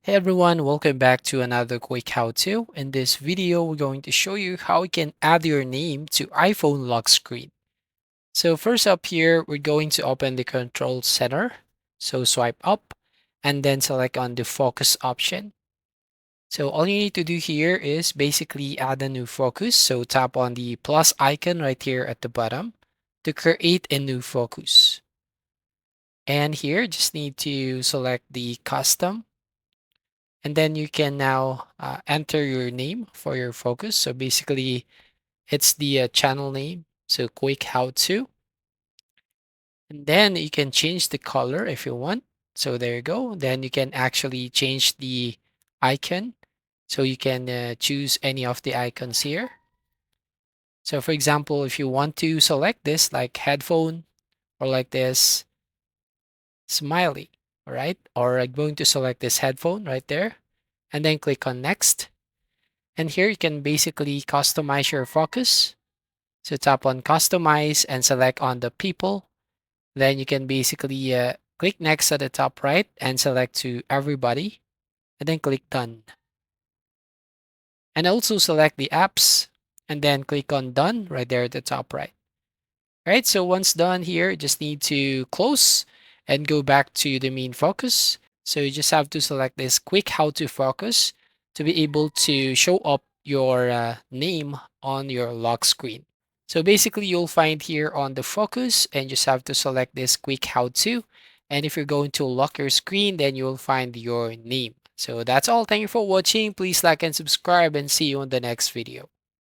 Hey everyone, welcome back to another quick how-to. In this video, we're going to show you how you can add your name to iPhone lock screen. So first up here, we're going to open the control center. So swipe up and then select on the focus option. So all you need to do here is basically add a new focus. So tap on the plus icon right here at the bottom to create a new focus. And here, just need to select the custom. And then you can now enter your name for your focus. So basically, it's the channel name. So quick how to. And then you can change the color if you want. So there you go. Then you can actually change the icon. So you can choose any of the icons here. So for example, if you want to select this like headphone or like this smiley, all right? Or I'm going to select this headphone right there and then click on next. And here you can basically customize your focus. So tap on customize and select on the people. Then you can basically click next at the top right and select to everybody and then click done. And also select the apps and then click on done right there at the top right. All right, so once done here, you just need to close and go back to the main focus. So you just have to select this quick how to focus to be able to show up your name on your lock screen. So basically you'll find here on the focus and just have to select this quick how to. And if you're going to lock your screen, then you'll find your name. So that's all. Thank you for watching. Please like and subscribe and see you on the next video.